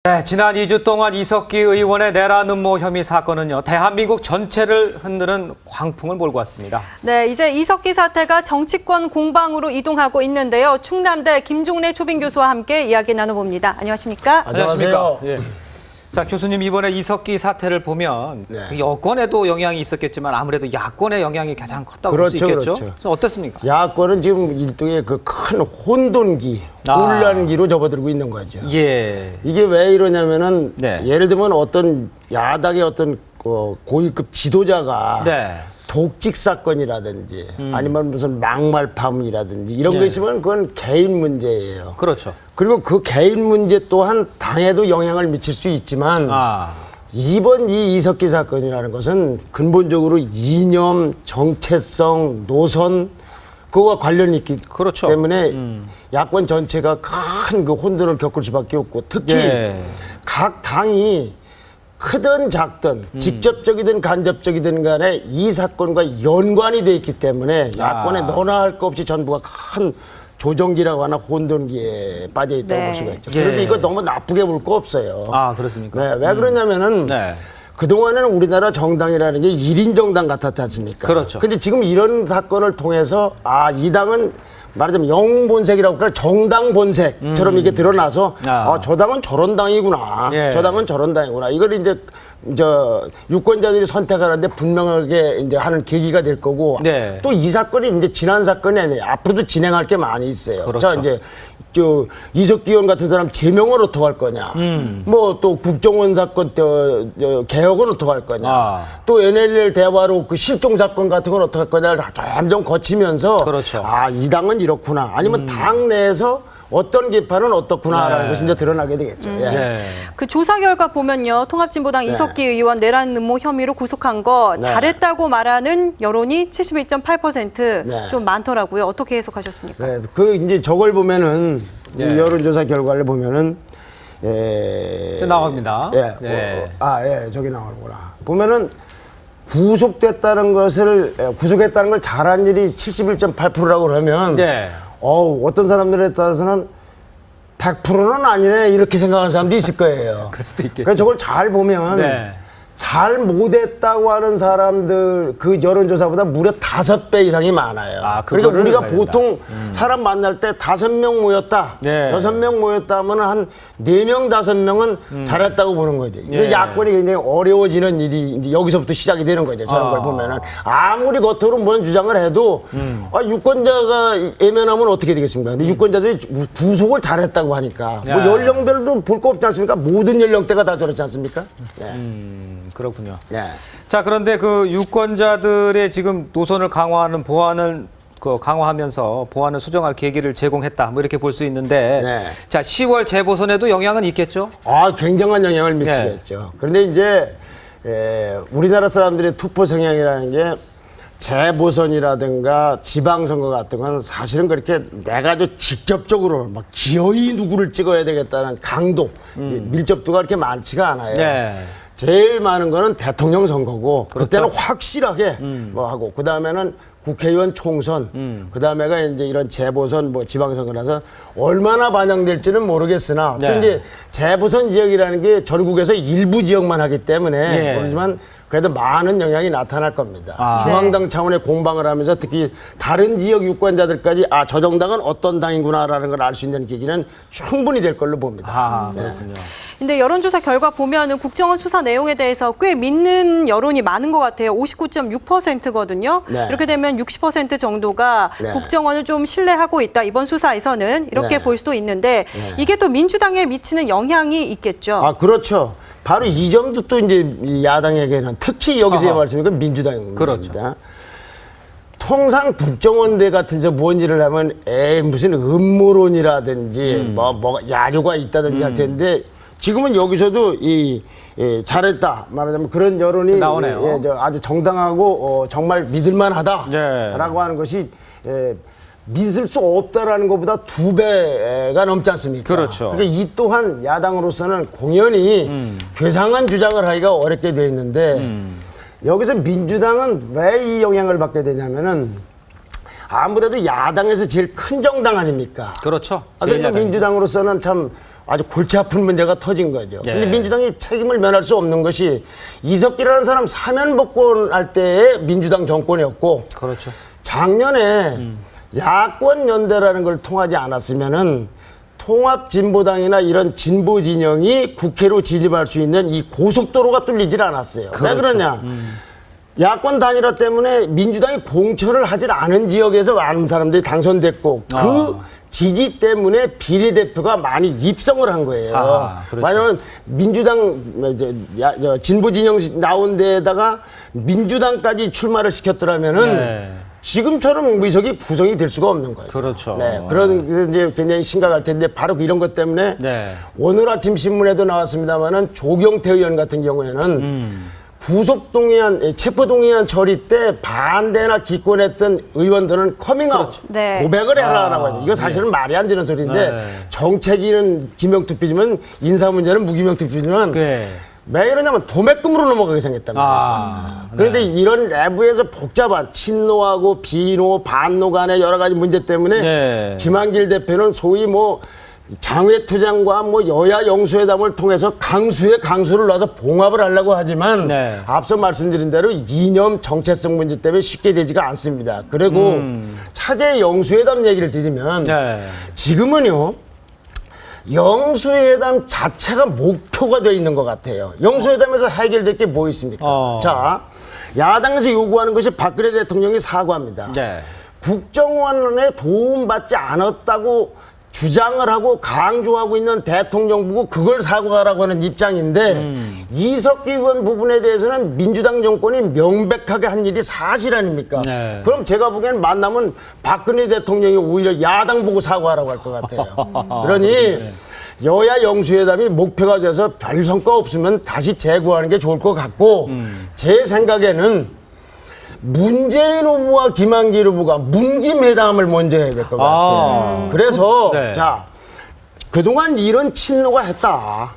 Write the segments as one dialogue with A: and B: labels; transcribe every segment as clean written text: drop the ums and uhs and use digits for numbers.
A: 네, 지난 2주 동안 이석기 의원의 내란 음모 혐의 사건은요, 대한민국 전체를 흔드는 광풍을 몰고 왔습니다.
B: 네, 이제 이석기 사태가 정치권 공방으로 이동하고 있는데요. 충남대 김종래 초빙 교수와 함께 이야기 나눠봅니다. 안녕하십니까?
A: 안녕하십니까? 예. 자, 교수님, 이번에 이석기 사태를 보면 그 여권에도 영향이 있었겠지만 아무래도 야권의 영향이 가장 컸다고 볼 수 있겠죠? 그렇죠. 어떻습니까?
C: 야권은 지금 일종의 그 큰 혼돈기, 혼란기로 접어들고 있는 거죠.
A: 예.
C: 이게 왜 이러냐면은
A: 네.
C: 예를 들면 어떤 야당의 어떤 고위급 지도자가
A: 네.
C: 독직 사건이라든지 아니면 무슨 막말 파문이라든지 이런 거
A: 네.
C: 있으면 그건 개인 문제예요.
A: 그렇죠.
C: 그리고 그 개인 문제 또한 당에도 영향을 미칠 수 있지만 이번 이 이석기 사건이라는 것은 근본적으로 이념, 정체성, 노선 그거와 관련이 있기
A: 그렇죠.
C: 때문에 야권 전체가 큰 그 혼돈을 겪을 수밖에 없고 특히 각 당이 크든 작든 직접적이든 간접적이든 간에 이 사건과 연관이 돼 있기 때문에 야권에 너나 할 것 없이 전부가 큰 조정기라고 하나 혼돈기에 빠져 있다고 볼 수가 있죠. 그런데 이거 너무 나쁘게 볼 거 없어요.
A: 아, 그렇습니까?
C: 네, 왜 그러냐면은 그동안에는 우리나라 정당이라는 게 1인 정당 같았지 않습니까?
A: 그렇죠.
C: 근데 지금 이런 사건을 통해서 이 당은 말하자면 영본색이라고 할까 정당 본색처럼 이게 드러나서 저 당은 저런 당이구나. 저 당은 저런 당이구나. 이걸 이제 유권자들이 선택하는데 분명하게 이제 하는 계기가 될 거고 또 이 사건이 이제 지난 사건이 아니에요. 앞으로도 진행할 게 많이 있어요.
A: 그렇죠.
C: 자, 이제 이석기 의원 같은 사람 제명을 어떻게 할 거냐. 뭐 또 국정원 사건 개혁은 어떻게 할 거냐. 또 NLL 대화로 그 실종 사건 같은 건 어떻게 할 거냐를 점점 거치면서 이 당은 이렇구나. 아니면 당 내에서 어떤 개파는 어떻구나라는 것이 이제 드러나게 되겠죠.
B: 그 조사 결과 보면요. 통합진보당 이석기 의원 내란 음모 혐의로 구속한 거 잘했다고 말하는 여론이 71.8% 좀 많더라고요. 어떻게 해석하셨습니까?
C: 그 이제 저걸 보면은 이 여론조사 결과를 보면은
A: 나옵니다.
C: 저기 나오는구나. 보면은 구속했다는 걸 잘한 일이 71.8%라고 그러면 어떤 사람들에 따라서는 100%는 아니네 이렇게 생각하는 사람도 있을 거예요.
A: 그럴 수도 있겠죠.
C: 그래서 저걸 잘 보면 잘 못했다고 하는 사람들 그 여론조사보다 무려 5배 이상이 많아요. 그러니까 우리가 보통 사람 만날 때 5명 모였다, 6명 모였다 하면 한 4명, 5명은 잘했다고 보는 거죠. 이게 야권이 굉장히 어려워지는 일이 이제 여기서부터 시작이 되는 거죠. 저런 걸 보면은 아무리 겉으로 뭔 주장을 해도 유권자가 애면하면 어떻게 되겠습니까? 근데 유권자들이 구속을 잘했다고 하니까 뭐 연령별도 볼 거 없지 않습니까? 모든 연령대가 다 저렇지 않습니까?
A: 그렇군요. 자, 그런데 그 유권자들의 지금 노선을 강화하는 보안을 강화하면서 보안을 수정할 계기를 제공했다. 뭐 이렇게 볼 수 있는데 자, 10월 재보선에도 영향은 있겠죠?
C: 굉장한 영향을 미치겠죠. 그런데 이제 우리나라 사람들의 투표 성향이라는 게 재보선이라든가 지방선거 같은 건 사실은 그렇게 내가 아주 직접적으로 막 기어이 누구를 찍어야 되겠다는 강도, 밀접도가 그렇게 많지가 않아요. 제일 많은 거는 대통령 선거고 그때는 확실하게 뭐 하고 그 다음에는 국회의원 총선, 그 다음에가 이제 이런 재보선 뭐 지방선거라서 얼마나 반영될지는 모르겠으나 또 이제 재보선 지역이라는 게 전국에서 일부 지역만 하기 때문에 모르지만 그래도 많은 영향이 나타날 겁니다. 중앙당 차원의 공방을 하면서 특히 다른 지역 유권자들까지 저 정당은 어떤 당이구나라는 걸 알 수 있는 계기는 충분히 될 걸로 봅니다.
A: 그렇군요.
B: 근데 여론조사 결과 보면은 국정원 수사 내용에 대해서 꽤 믿는 여론이 많은 것 같아요. 59.6%거든요. 이렇게 되면 60% 정도가 국정원을 좀 신뢰하고 있다. 이번 수사에서는 이렇게 볼 수도 있는데 이게 또 민주당에 미치는 영향이 있겠죠.
C: 그렇죠. 바로 이 점도 또 이제 야당에게는 특히 여기서 말씀드린 건 민주당입니다.
A: 그렇죠.
C: 통상 국정원대 같은 저 뭔 일을 하면 무슨 음모론이라든지 뭐 야류가 있다든지 할 텐데 지금은 여기서도 잘했다 말하자면 그런 여론이
A: 나오네요.
C: 아주 정당하고 정말 믿을만하다라고 하는 것이 믿을 수 없다라는 것보다 2배가 넘지 않습니까?
A: 그렇죠.
C: 그러니까 이 또한 야당으로서는 공연히 괴상한 주장을 하기가 어렵게 돼 있는데 여기서 민주당은 왜 이 영향을 받게 되냐면은 아무래도 야당에서 제일 큰 정당 아닙니까?
A: 그렇죠.
C: 그러니까 민주당으로서는 참 아주 골치 아픈 문제가 터진 거죠.
A: 예.
C: 근데 민주당이 책임을 면할 수 없는 것이 이석기라는 사람 사면 복권할 때의 민주당 정권이었고
A: 그렇죠.
C: 작년에 야권 연대라는 걸 통하지 않았으면은 통합진보당이나 이런 진보 진영이 국회로 진입할 수 있는 이 고속도로가 뚫리질 않았어요.
A: 그렇죠.
C: 왜 그러냐? 야권 단일화 때문에 민주당이 공천을 하질 않은 지역에서 많은 사람들이 당선됐고 그 지지 때문에 비례대표가 많이 입성을 한 거예요.
A: 그렇죠.
C: 왜냐하면 민주당 진보 진영 나온 데에다가 민주당까지 출마를 시켰더라면은
A: 네.
C: 지금처럼 의석이 구성이 될 수가 없는 거예요.
A: 그렇죠.
C: 네, 그런 게 이제 굉장히 심각할 텐데 바로 이런 것 때문에
A: 네.
C: 오늘 아침 신문에도 나왔습니다만은 조경태 의원 같은 경우에는 구속동의안, 체포동의안 처리 때 반대나 기권했던 의원들은 커밍아웃,
B: 그렇죠. 네.
C: 고백을 해라라고 하죠. 이거 사실은 말이 안 되는 소리인데
A: 네.
C: 정책위는 김영투표지만 인사 문제는 무김영투표지만
A: 네.
C: 왜 이러냐면 도매금으로 넘어가게 생겼단 말이에요. 그런데 이런 내부에서 복잡한 친노하고 비노, 반노 간의 여러 가지 문제 때문에
A: 네.
C: 김한길 대표는 소위 뭐 장외투쟁과 뭐 여야 영수회담을 통해서 강수에 강수를 놔서 봉합을 하려고 하지만
A: 네.
C: 앞서 말씀드린 대로 이념 정체성 문제 때문에 쉽게 되지가 않습니다. 그리고 차제 영수회담 얘기를 드리면
A: 네.
C: 지금은요. 영수회담 자체가 목표가 되어 있는 것 같아요. 영수회담에서 해결될 게 뭐 있습니까? 자, 야당에서 요구하는 것이 박근혜 대통령이 사과합니다.
A: 네.
C: 국정원에 도움받지 않았다고 주장을 하고 강조하고 있는 대통령 보고 그걸 사과하라고 하는 입장인데 이석기 의원 부분에 대해서는 민주당 정권이 명백하게 한 일이 사실 아닙니까?
A: 네.
C: 그럼 제가 보기에는 만나면 박근혜 대통령이 오히려 야당 보고 사과하라고 할 것 같아요. 그러니 여야 영수회담이 목표가 돼서 별 성과 없으면 다시 재구하는 게 좋을 것 같고 제 생각에는 문재인 후보와 김한길 후보가 문김회담을 먼저 해야 될 것 같아요. 그래서
A: 네.
C: 자 그동안 이런 친노가 했다.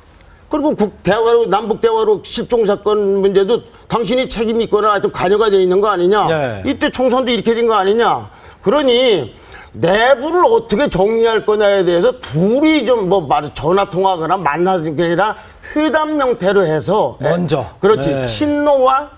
C: 그리고 대화로 남북 대화로 실종 사건 문제도 당신이 책임 있거나 하여튼 관여가 돼 있는 거 아니냐.
A: 네.
C: 이때 총선도 이렇게 된 거 아니냐. 그러니 내부를 어떻게 정리할 거냐에 대해서 둘이 좀 뭐 전화 통화하거나 만나는 게 아니라 회담 형태로 해서
A: 먼저.
C: 그렇지.
A: 네.
C: 친노와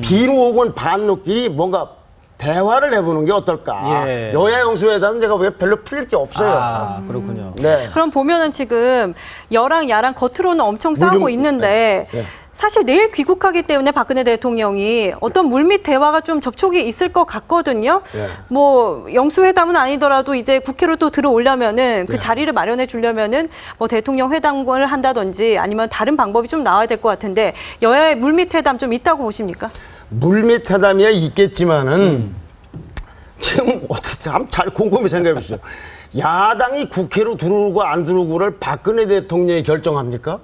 C: 비노 혹은 반노끼리 뭔가 대화를 해보는 게 어떨까.
A: 예.
C: 여야 영수회담은 제가 보기엔 별로 풀릴 게 없어요.
A: 그렇군요.
C: 네.
B: 그럼 보면은 지금 여랑 야랑 겉으로는 엄청 싸우고 있는데
C: 네.
B: 사실 내일 귀국하기 때문에 박근혜 대통령이 어떤 물밑 대화가 좀 접촉이 있을 것 같거든요.
C: 네.
B: 뭐 영수회담은 아니더라도 이제 국회로 또 들어오려면은 그 자리를 마련해 주려면은 뭐 대통령 회담을 한다든지 아니면 다른 방법이 좀 나와야 될 것 같은데 여야의 물밑 회담 좀 있다고 보십니까?
C: 물밑 회담이야 있겠지만은 지금 어떻게 잘 곰곰이 생각해 보시죠. 야당이 국회로 들어오고 안 들어오고를 박근혜 대통령이 결정합니까?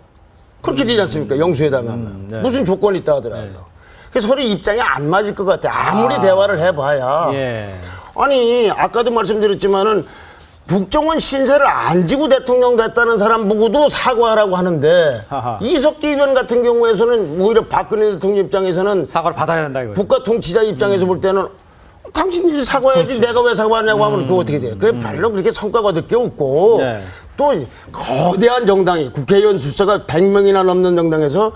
C: 그렇게 되지 않습니까? 영수회담하면.
A: 네.
C: 무슨 조건이 있다 하더라도. 그래서 서로 입장이 안 맞을 것 같아요. 아무리 대화를 해봐야.
A: 예.
C: 아니 아까도 말씀드렸지만은 국정원 신세를 안 지고 대통령 됐다는 사람 보고도 사과하라고 하는데
A: 하하.
C: 이석기 의원 같은 경우에서는 오히려 박근혜 대통령 입장에서는
A: 사과를 받아야 된다 이거죠.
C: 국가 통치자 입장에서 볼 때는 당신이 사과해야지 내가 왜 사과하냐고 하면 그거 어떻게 돼요? 그게 별로 그렇게 성과가 얻을 게 없고
A: 네.
C: 또 거대한 정당이 국회의원 숫자가 100명이나 넘는 정당에서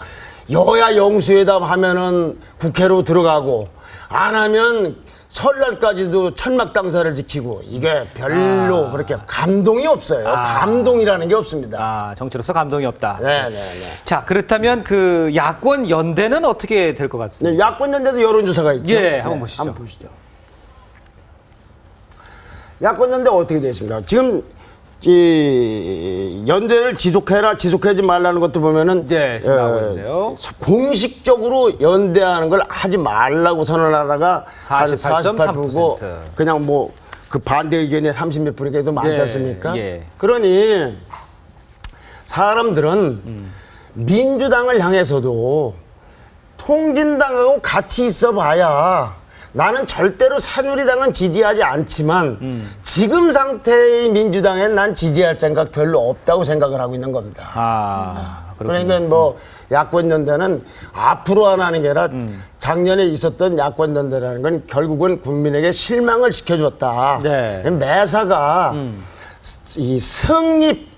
C: 여야 영수회담 하면은 국회로 들어가고 안 하면 설날까지도 천막 당사를 지키고 이게 별로 그렇게 감동이 없어요. 감동이라는 게 없습니다.
A: 정치로서 감동이 없다.
C: 네네네.
A: 자, 그렇다면 그 야권 연대는 어떻게 될 것 같습니까?
C: 네, 야권 연대도 여론조사가 있죠.
A: 예, 한번 보시죠.
C: 한번 보시죠. 야권 연대 어떻게 되겠습니까? 지금 이 연대를 지속하지 말라는 것도 보면은
A: 네, 지금 나오고 있는데요.
C: 공식적으로 연대하는 걸 하지 말라고 선언하다가
A: 48.3%.
C: 그냥 뭐 그 반대 의견이 30몇 %가 더 많지
A: 예,
C: 않습니까?
A: 예.
C: 그러니 사람들은 민주당을 향해서도 통진당하고 같이 있어봐야 나는 절대로 새누리당은 지지하지 않지만 지금 상태의 민주당엔 난 지지할 생각 별로 없다고 생각을 하고 있는 겁니다. 그러니까 뭐 야권 연대는 앞으로 하는 게 아니라 작년에 있었던 야권 연대라는 건 결국은 국민에게 실망을 시켜줬다.
A: 네.
C: 매사가 이 승리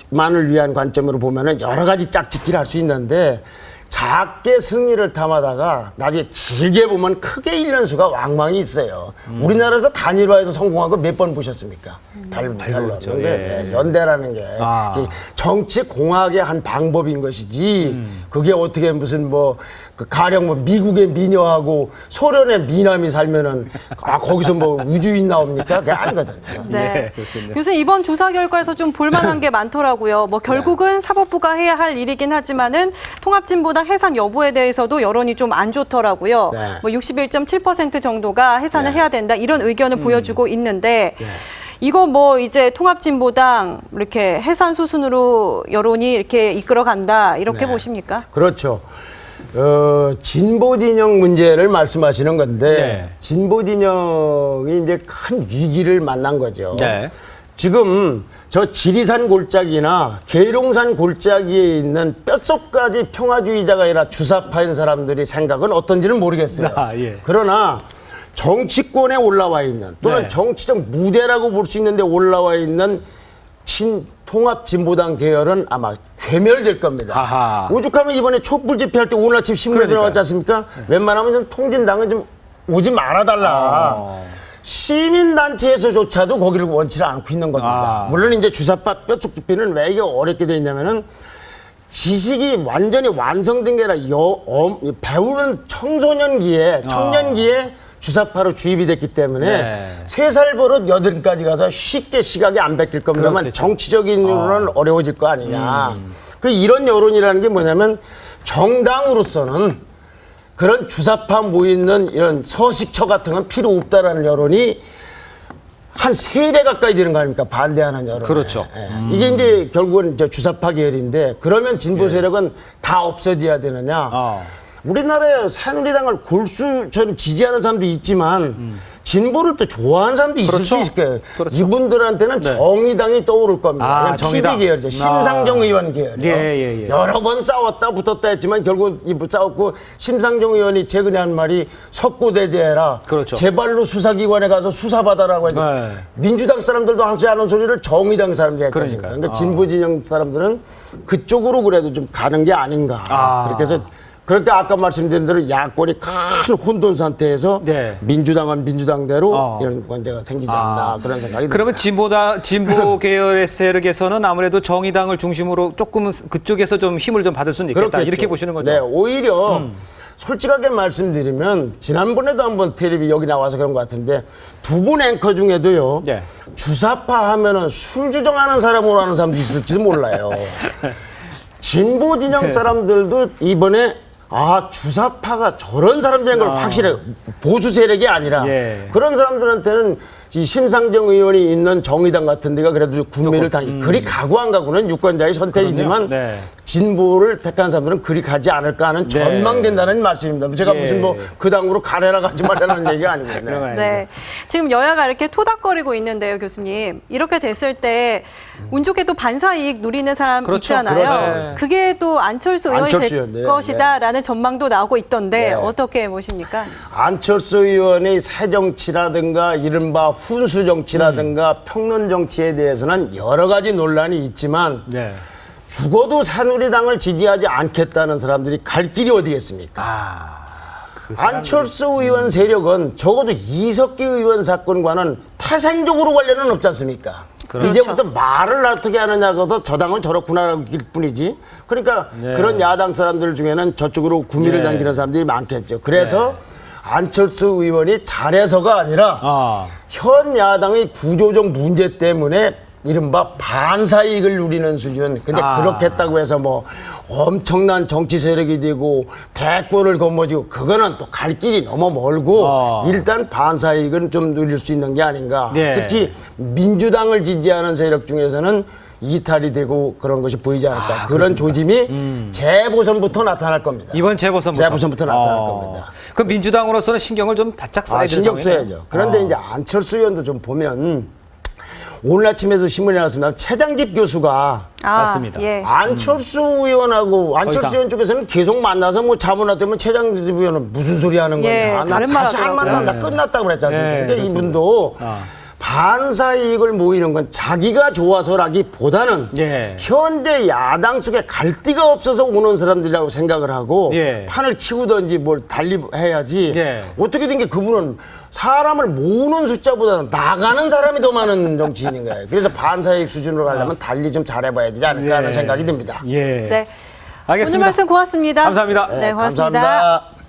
C: 만을 위한 관점으로 보면은 여러 가지 짝짓기를 할 수 있는데 작게 승리를 탐하다가 나중에 길게 보면 크게 잃는 수가 왕왕이 있어요. 우리나라에서 단일화해서 성공한 거 몇 번 보셨습니까? 별로 없는데 연대라는 게 정치 공학의 한 방법인 것이지 그게 어떻게 무슨 뭐 그 가령 뭐 미국의 미녀하고 소련의 미남이 살면은 거기서 뭐 우주인 나옵니까? 그게 아니거든요.
B: 네. 교수님 이번 조사 결과에서 좀 볼만한 게 많더라고요. 뭐 결국은 사법부가 해야 할 일이긴 하지만은 통합진보당 해산 여부에 대해서도 여론이 좀 안 좋더라고요.
C: 네.
B: 뭐 61.7% 정도가 해산을 해야 된다 이런 의견을 보여주고 있는데. 이거 뭐 이제 통합진보당 이렇게 해산 수순으로 여론이 이렇게 이끌어간다 이렇게 보십니까?
C: 그렇죠. 진보 진영 문제를 말씀하시는 건데 진보 진영이 이제 큰 위기를 만난 거죠. 지금 저 지리산 골짜기나 계룡산 골짜기에 있는 뼛속까지 평화주의자가 아니라 주사파인 사람들이 생각은 어떤지는 모르겠어요. 그러나 정치권에 올라와 있는 또는 정치적 무대라고 볼 수 있는데 올라와 있는 통합진보당 계열은 아마 괴멸될 겁니다. 오죽하면 이번에 촛불 집회할 때 오늘 아침 신문에 들어갔지 않습니까? 웬만하면 좀 통진당은 좀 오지 말아달라. 시민단체에서조차도 거기를 원치를 않고 있는 겁니다. 물론 이제 주사파 뼛속 집회는 왜 이게 어렵게 돼 있냐면은 지식이 완전히 완성된 게 아니라 배우는 청소년기에 청년기에 주사파로 주입이 됐기 때문에 3살 버릇 8까지 가서 쉽게 시각이 안 바뀔 겁니다만 정치적인 이유로는 어려워질 거 아니냐. 그리고 이런 여론이라는 게 뭐냐면 정당으로서는 그런 주사파 모이는 이런 서식처 같은 건 필요 없다라는 여론이 한 3배 가까이 되는 거 아닙니까? 반대하는 여론.
A: 그렇죠.
C: 이게 이제 결국은 이제 주사파 계열인데 그러면 진보 세력은 다 없어져야 되느냐. 우리나라에 새누리당을 골수처럼 지지하는 사람도 있지만 진보를 또 좋아하는 사람도 있을 수 있을 거예요. 이분들한테는 정의당이 떠오를 겁니다.
A: 정의당.
C: PD 계열이죠. 심상정 의원 계열이요. 여러 번 싸웠다 붙었다 했지만 결국 싸웠고 심상정 의원이 최근에 한 말이 석고대죄해라. 제발로 수사기관에 가서 수사받아라고 해서 민주당 사람들도 하지 않은 소리를 정의당 사람들이 했지 않습니까? 그러니까 진보 진영 사람들은 그쪽으로 그래도 좀 가는 게 아닌가. 그렇게 해서 그렇게 아까 말씀드린 대로 야권이 큰 혼돈 상태에서 민주당은 민주당대로 이런 문제가 생기지 않나 그런 생각이
A: 그러면
C: 듭니다.
A: 진보 계열의 세력에서는 아무래도 정의당을 중심으로 조금은 그쪽에서 좀 힘을 좀 받을 수는 있겠다.
C: 그렇겠죠.
A: 이렇게 보시는 거죠?
C: 네, 오히려 솔직하게 말씀드리면 지난번에도 한번 텔레비 여기 나와서 그런 것 같은데 두 분 앵커 중에도요. 주사파 하면은 술 주정하는 사람으로 하는 사람도 있을지도 몰라요. 진보 진영 사람들도 이번에 주사파가 저런 사람들인 걸 확실해. 보수 세력이 아니라 그런 사람들한테는 이 심상정 의원이 있는 정의당 같은 데가 그래도 군매를 그리 가고 안 가고는 유권자의 선택이지만 진보를 택한 사람들은 그리 가지 않을까 하는 전망된다는 말씀입니다. 제가 무슨 뭐 그 당으로 가래라 가지 말라는 얘기가 아니거든요.
B: 네. 지금 여야가 이렇게 토닥거리고 있는데요, 교수님. 이렇게 됐을 때 운 좋게 또 반사 이익 누리는 사람 있잖아요. 그게 또 안철수 의원이 될 것이다라는 전망도 나오고 있던데 어떻게 보십니까?
C: 안철수 의원의 새정치라든가 이른바 훈수 정치라든가 평론 정치에 대해서는 여러 가지 논란이 있지만 죽어도 새누리당을 지지하지 않겠다는 사람들이 갈 길이 어디겠습니까? 안철수 의원 세력은 적어도 이석기 의원 사건과는 태생적으로 관련은 없지 않습니까? 이제부터 말을 어떻게 하느냐고서 저 당은 저렇구나라고 길 뿐이지. 그러니까 그런 야당 사람들 중에는 저쪽으로 구미를 당기는 사람들이 많겠죠. 그래서 안철수 의원이 잘해서가 아니라 현 야당의 구조적 문제 때문에 이른바 반사이익을 누리는 수준. 근데 그렇게 했다고 해서 뭐 엄청난 정치 세력이 되고 대권을 거머쥐고 그거는 또 갈 길이 너무 멀고 일단 반사이익은 좀 누릴 수 있는 게 아닌가. 특히 민주당을 지지하는 세력 중에서는 이탈이 되고 그런 것이 보이지 않을까. 그런 조짐이 재보선부터 나타날 겁니다.
A: 이번 재보선부터
C: 나타날 겁니다.
A: 그 민주당으로서는 신경을 좀 바짝 써야 되는
C: 신경 써야죠. 그런데 이제 안철수 의원도 좀 보면 오늘 아침에도 신문에 나왔습니다. 최장집 교수가
A: 맞습니다.
C: 안철수 의원하고 안철수 의원 쪽에서는 계속 만나서 뭐 자문하다면 최장집 의원은 무슨 소리 하는 거냐. 나 다시 안 만난다. 끝났다고 그랬지 않습니까? 그러니까 이분도 반사 이익을 모이는 건 자기가 좋아서라기보다는
A: 예.
C: 현재 야당 속에 갈데가 없어서 오는 사람들이라고 생각을 하고
A: 예.
C: 판을 키우든지 뭘 달리 해야지
A: 예.
C: 어떻게 된 게 그분은 사람을 모으는 숫자보다는 나가는 사람이 더 많은 정치인인 거예요. 그래서 반사이익 수준으로 가려면 달리 좀 잘해봐야 되지 않을까 하는 생각이 듭니다.
A: 예.
B: 네.
A: 알겠습니다.
B: 오늘 말씀 고맙습니다.
A: 감사합니다.
B: 네, 고맙습니다.
C: 감사합니다.